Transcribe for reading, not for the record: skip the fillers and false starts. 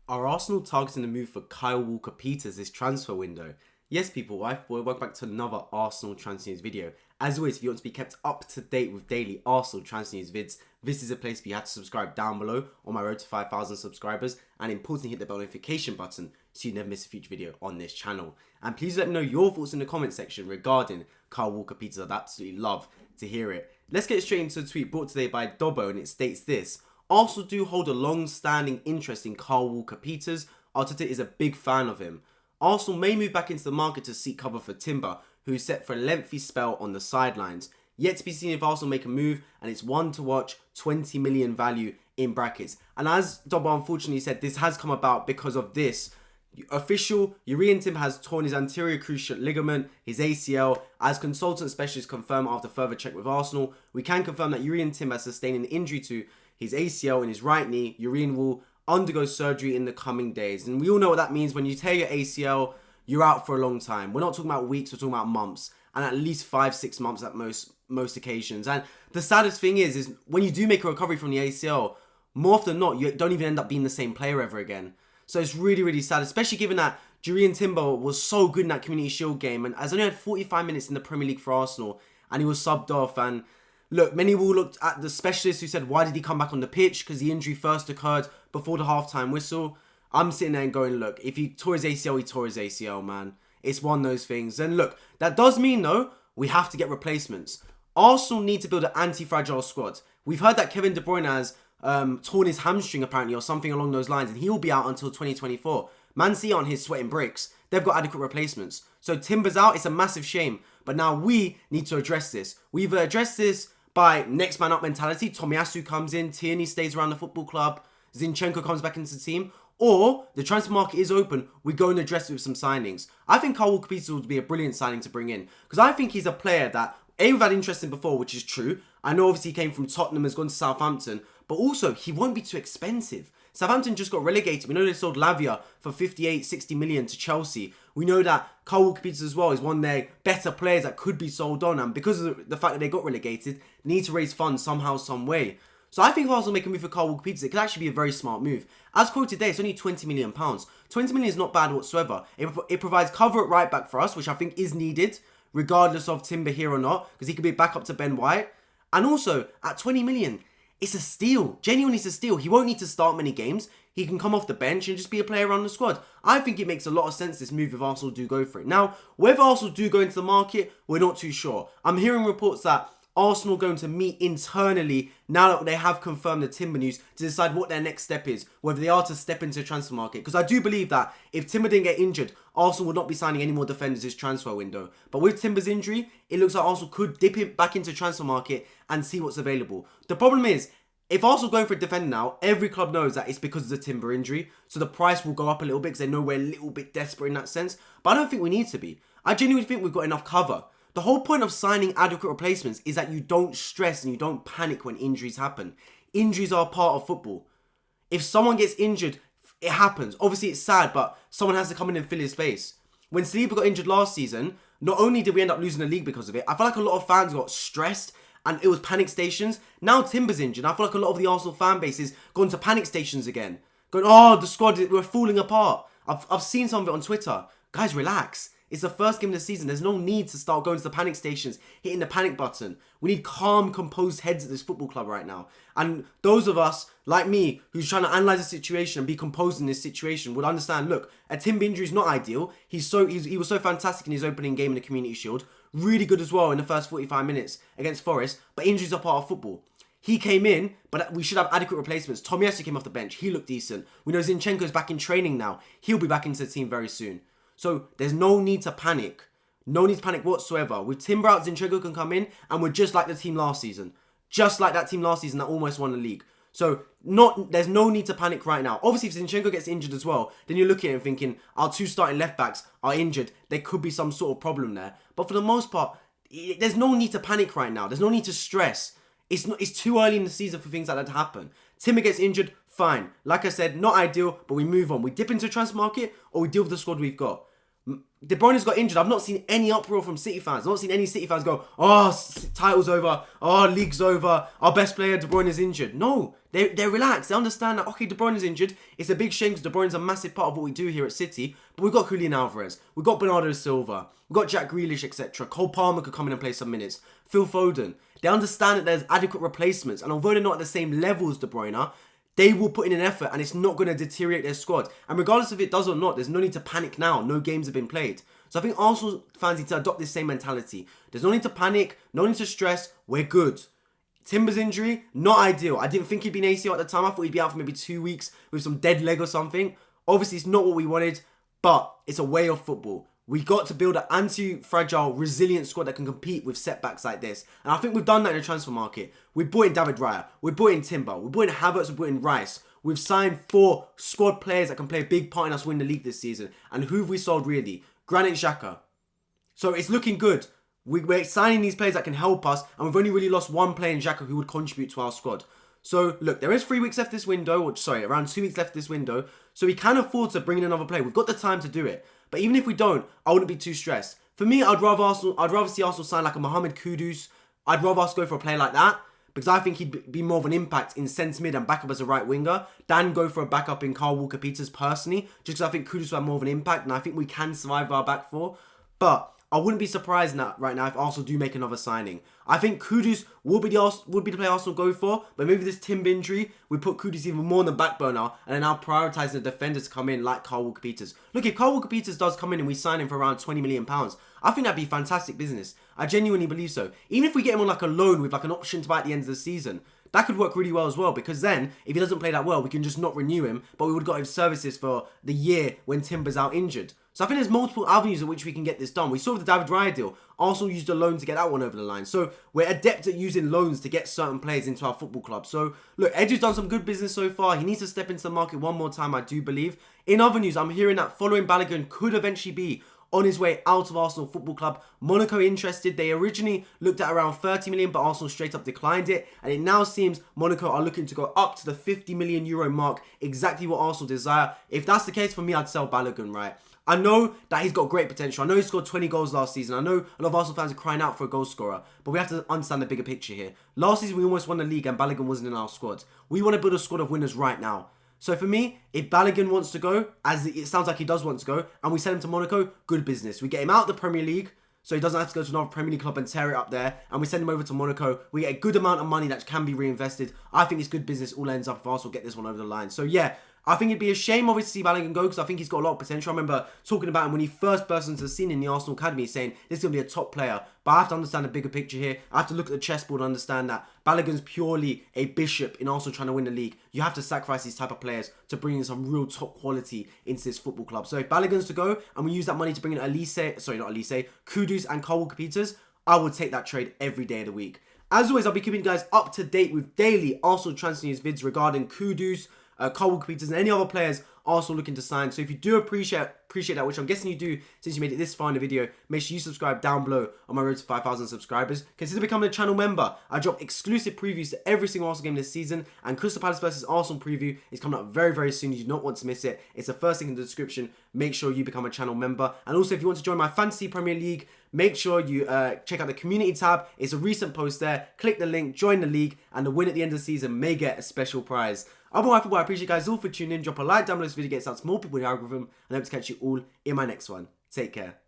Are Arsenal targeting a move for Kyle Walker-Peters this transfer window? Yes, people, welcome back to another Arsenal transfer news video. As always, if you want to be kept up to date with daily Arsenal transfer news vids, this is a place where you have to subscribe down below on my road to 5,000 subscribers, and importantly hit the bell notification button so you never miss a future video on this channel. And please let me know your thoughts in the comment section regarding Kyle Walker-Peters. I'd absolutely love to hear it. Let's get straight into the tweet brought today by Dobbo, and it states this: Arsenal do hold a long-standing interest in Kyle Walker-Peters. Arteta is a big fan of him. Arsenal may move back into the market to seek cover for Timber, who is set for a lengthy spell on the sidelines. Yet to be seen if Arsenal make a move, and it's one to watch, 20 million value in brackets. And as Dobbo unfortunately said, this has come about because of this. Official, Jurrien Timber has torn his anterior cruciate ligament, his ACL. As consultant specialists confirm after further check with Arsenal, we can confirm that Jurrien Timber has sustained an injury to his ACL in his right knee. Jurrien will undergo surgery in the coming days. And we all know what that means. When you tear your ACL, you're out for a long time. We're not talking about weeks, we're talking about months. And at least 5-6 months at most occasions. And the saddest thing is when you do make a recovery from the ACL, more often than not, you don't even end up being the same player ever again. So it's really, really sad, especially given that Jurrien Timber was so good in that Community Shield game and has only had 45 minutes in the Premier League for Arsenal, and he was subbed off. And look, many will look at the specialists who said, why did he come back on the pitch? Because the injury first occurred before the halftime whistle. I'm sitting there and going, look, if he tore his ACL, he tore his ACL, man. It's one of those things. And look, that does mean, though, we have to get replacements. Arsenal need to build an anti-fragile squad. We've heard that Kevin De Bruyne has torn his hamstring, apparently, or something along those lines, and he will be out until 2024. Man City aren't his sweating bricks. They've got adequate replacements. So Timber's out. It's a massive shame. But now we need to address this. We've addressed this by next man up mentality. Tomiyasu comes in, Tierney stays around the football club, Zinchenko comes back into the team, or the transfer market is open, we go and address it with some signings. I think Kyle Walker-Peters would be a brilliant signing to bring in, because I think he's a player that, we've had interest in before, which is true. I know obviously he came from Tottenham, has gone to Southampton, but also he won't be too expensive. Southampton just got relegated. We know they sold Lavia for 58-60 million to Chelsea. We know that Kyle Walker-Peters as well is one of their better players that could be sold on, and because of the fact that they got relegated, they need to raise funds somehow, some way. So I think if Arsenal make a move for Kyle Walker-Peters, it could actually be a very smart move. As quoted today, it's only £20 million. 20 million is not bad whatsoever. It provides cover at right back for us, which I think is needed, regardless of Timber here or not, because he could be back up to Ben White. And also, at 20 million, it's a steal. Genuinely, it's a steal. He won't need to start many games. He can come off the bench and just be a player around the squad. I think it makes a lot of sense, this move, if Arsenal do go for it. Now, whether Arsenal do go into the market, we're not too sure. I'm hearing reports that Arsenal going to meet internally now that they have confirmed the Timber news to decide what their next step is, whether they are to step into the transfer market. Because I do believe that if Timber didn't get injured, Arsenal would not be signing any more defenders this transfer window. But with Timber's injury, it looks like Arsenal could dip it back into the transfer market and see what's available. The problem is, if Arsenal going for a defender now, every club knows that it's because of the Timber injury. So the price will go up a little bit because they know we're a little bit desperate in that sense. But I don't think we need to be. I genuinely think we've got enough cover. The whole point of signing adequate replacements is that you don't stress and you don't panic when injuries happen. Injuries are part of football. If someone gets injured, it happens. Obviously, it's sad, but someone has to come in and fill his space. When Saliba got injured last season, not only did we end up losing the league because of it, I feel like a lot of fans got stressed and it was panic stations. Now Timber's injured. I feel like a lot of the Arsenal fan base is gone to panic stations again. Going, oh, the squad, we're falling apart. I've seen some of it on Twitter. Guys, relax. It's the first game of the season. There's no need to start going to the panic stations, hitting the panic button. We need calm, composed heads at this football club right now. And those of us, like me, who's trying to analyse the situation and be composed in this situation, would understand, look, a Timber injury is not ideal. He was so fantastic in his opening game in the Community Shield. Really good as well in the first 45 minutes against Forest. But injuries are part of football. He came in, but we should have adequate replacements. Tomiyasu came off the bench. He looked decent. We know Zinchenko's back in training now. He'll be back into the team very soon. So there's no need to panic. No need to panic whatsoever. With Timber out, Zinchenko can come in, and we're just like the team last season. Just like that team last season that almost won the league. So there's no need to panic right now. Obviously, if Zinchenko gets injured as well, then you're looking at it and thinking, our two starting left backs are injured. There could be some sort of problem there. But for the most part, there's no need to panic right now. There's no need to stress. It's too early in the season for things like that to happen. Timber gets injured, fine. Like I said, not ideal, but we move on. We dip into the transfer market or we deal with the squad we've got. De Bruyne's got injured. I've not seen any uproar from City fans. I've not seen any City fans go, oh, title's over. Oh, league's over. Our best player, De Bruyne, is injured. No, they're relaxed. They understand that, okay, De Bruyne is injured. It's a big shame because De Bruyne's a massive part of what we do here at City. But we've got Jurrien Alvarez. We've got Bernardo Silva. We've got Jack Grealish, etc. Cole Palmer could come in and play some minutes. Phil Foden. They understand that there's adequate replacements. And although they're not at the same level as De Bruyne, they will put in an effort and it's not going to deteriorate their squad. And regardless if it does or not, there's no need to panic now. No games have been played. So I think Arsenal fans need to adopt this same mentality. There's no need to panic, no need to stress. We're good. Timber's injury, not ideal. I didn't think he'd be an ACL at the time. I thought he'd be out for maybe 2 weeks with some dead leg or something. Obviously, it's not what we wanted, but it's a way of football. We got to build an anti-fragile, resilient squad that can compete with setbacks like this. And I think we've done that in the transfer market. We brought in David Raya. We brought in Timber. We brought in Havertz. We brought in Rice. We've signed 4 squad players that can play a big part in us winning the league this season. And who have we sold really? Granit Xhaka. So it's looking good. We're signing these players that can help us. And we've only really lost 1 player in Xhaka who would contribute to our squad. So look, there is 3 weeks left this window. Or sorry, around 2 weeks left this window. So we can afford to bring in another player. We've got the time to do it. But even if we don't, I wouldn't be too stressed. For me, I'd rather see Arsenal sign like a Mohamed Kudus. I'd rather us go for a player like that because I think he'd be more of an impact in centre mid and backup as a right winger than go for a backup in Kyle Walker-Peters personally, just because I think Kudus will have more of an impact and I think we can survive our back four. But I wouldn't be surprised right now if Arsenal do make another signing. I think Kudus would be the player Arsenal go for, but maybe this Timber injury, we put Kudus even more on the back burner and are now prioritising the defenders to come in like Kyle Walker-Peters. Look, if Kyle Walker-Peters does come in and we sign him for around £20 million, I think that'd be fantastic business. I genuinely believe so. Even if we get him on like a loan with like an option to buy at the end of the season, that could work really well as well, because then if he doesn't play that well, we can just not renew him, but we would have got his services for the year when Timber's out injured. So I think there's multiple avenues in which we can get this done. We saw with the David Raya deal, Arsenal used a loan to get that one over the line. So we're adept at using loans to get certain players into our football club. So look, Edu's done some good business so far. He needs to step into the market one more time, I do believe. In other news, I'm hearing that following Balogun could eventually be on his way out of Arsenal Football Club. Monaco interested. They originally looked at around 30 million, but Arsenal straight up declined it. And it now seems Monaco are looking to go up to the 50 million euro mark, exactly what Arsenal desire. If that's the case, for me, I'd sell Balogun, right? I know that he's got great potential. I know he scored 20 goals last season. I know a lot of Arsenal fans are crying out for a goal scorer. But we have to understand the bigger picture here. Last season, we almost won the league and Balogun wasn't in our squad. We want to build a squad of winners right now. So for me, if Balogun wants to go, as it sounds like he does want to go, and we send him to Monaco, good business. We get him out of the Premier League, so he doesn't have to go to another Premier League club and tear it up there. And we send him over to Monaco. We get a good amount of money that can be reinvested. I think it's good business. All ends up if Arsenal get this one over the line. So yeah, I think it'd be a shame obviously to see Balogun go because I think he's got a lot of potential. I remember talking about him when he first burst into the scene in the Arsenal Academy saying this is going to be a top player. But I have to understand the bigger picture here. I have to look at the chessboard and understand that Balogun's purely a bishop in Arsenal trying to win the league. You have to sacrifice these type of players to bring in some real top quality into this football club. So if Balogun's to go and we use that money to bring in Kudus and Kyle Walker-Peters, I would take that trade every day of the week. As always, I'll be keeping you guys up to date with daily Arsenal transfer news vids regarding Kudus, Kyle Walker-Peters and any other players Arsenal looking to sign. So if you do appreciate that, which I'm guessing you do since you made it this far in the video, make sure you subscribe down below on my road to 5,000 subscribers. Consider becoming a channel member. I drop exclusive previews to every single Arsenal game this season, and Crystal Palace versus Arsenal preview is coming up very, very soon. You do not want to miss it. It's the first thing in the description. Make sure you become a channel member. And also, if you want to join my Fantasy Premier League, make sure you check out the community tab. It's a recent post there. Click the link, join the league, and the win at the end of the season may get a special prize. Otherwise, I appreciate you guys all for tuning in. Drop a like down below this video, gets out to more people in the algorithm, and I hope to catch you all in my next one. Take care.